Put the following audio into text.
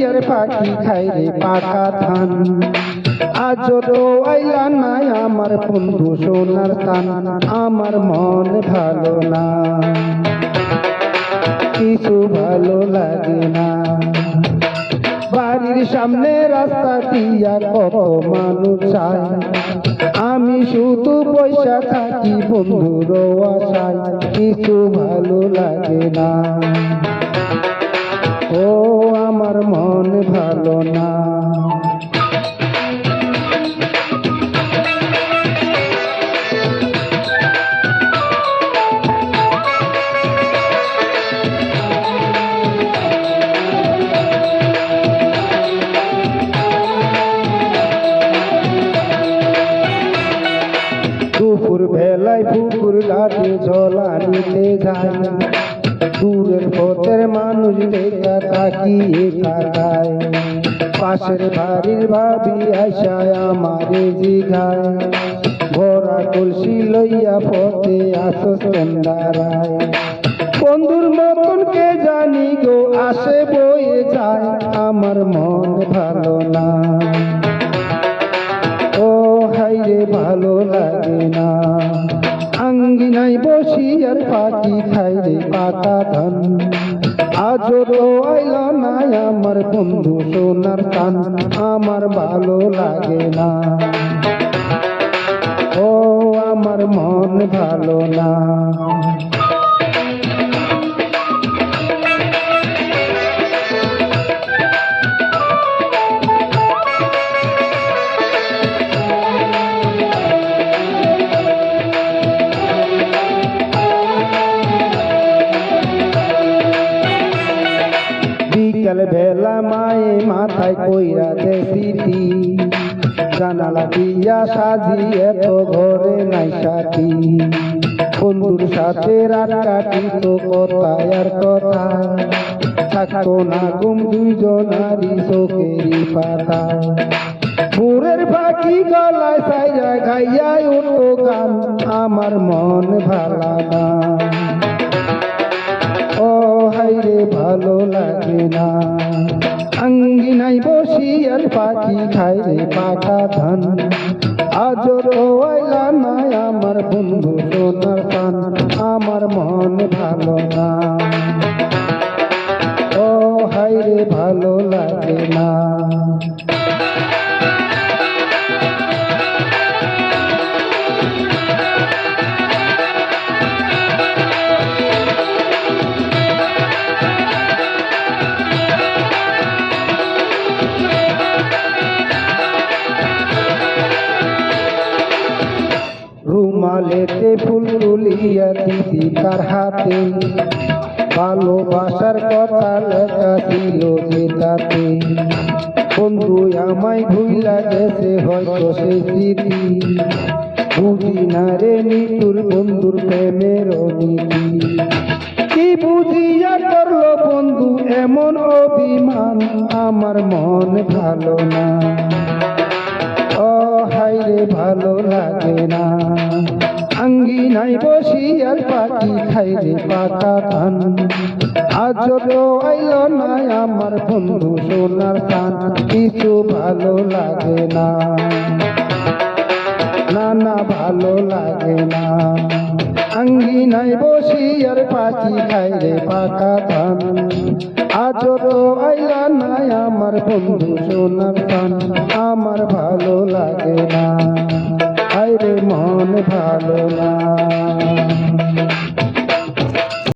বসিয়ার পাখি খাই রে পাকা ধান। আজ তো আইলা নাই আমার বন্ধু সোনার তান, আমার মন ভালো না, কিছু ভালো লাগে না। বাড়ির সামনে রাস্তা দিয়া কত মানুষ যায়, আমি শুধু পয়সা থাকি বন্ধুর আশায়, কিছু ভালো লাগে না। ও আমার মন ভালো না। দুপুর বেলায় পুকুর ঘাটে জলা নিতে যায়, দূরের পথের মানুষ দেখা তাকিয়ে তাকায়। পাশের বাড়ির ভাবি আশায় আমারে জিগায়, ভরা কলসি লইয়া পথে আসস কেন দাঁড়ায়। বন্ধুর মতন কে জানি গো আসে বয়ে যায়, আমার মন ভালো না। ও হাইরে ভালো লাগে না। আঙ্গিনাই বসি আর পাখি খাই রে পাকা ধান, আজও তো আইল না আমার বন্ধু সোনার তান, আমার ভালো লাগে না। ও আমার মন ভালো না। বিকাল বেলা মায়ে মাথায় কইরা দে স্মৃতি, জানালা দিয়া সাজি এত ঘরে নাই সাথী। বন্ধুর সাথে রাত কাটিত কথায় আর কথা, থাকতো না ঘুম দুইজনারই চোখেরই পাতা। ভোরের পাখি গলায় সাইরা গাইয়া উঠো গান, আমার মন ভালো না। ও হাইরে ভালো লাগে না। আঙ্গিনাই বসি আর পাখি খাই রে পাকা ধান, আজও তো আইলা না আমার বন্ধু সোনার তান, আমার মন ভালো না। ও হাইরে ভালো লাগে না। রুমালেতে ফুল তুলিয়া দিদি তার হাতে, ভালোবাসার কথা লেখা ছিল যে তাতে। বন্ধু আমায় ভুইলা গেছে হয়তো সেই স্মৃতি, বুঝি না রে নিতুর বন্ধুর প্রেমের নীতি। কি বুঝিয়া করলো বন্ধু এমন অভিমান, আমার মন ভালো না। ও হাইরে ভালো লাগে না। আঙ্গিনাই বসি আর পাখি খাই রে পাকা ধান, আজও তো আইল না আমার বন্ধু সোনার তান, কিছু ভালো লাগে না। না না ভালো লাগে না। আঙ্গিনাই বসি আর পাখি খাই রে পাকা ধান, আজও তো আইল না আমার বন্ধু সোনার তান, আমার ভালো লাগে না। হায়রে মন ভালো না।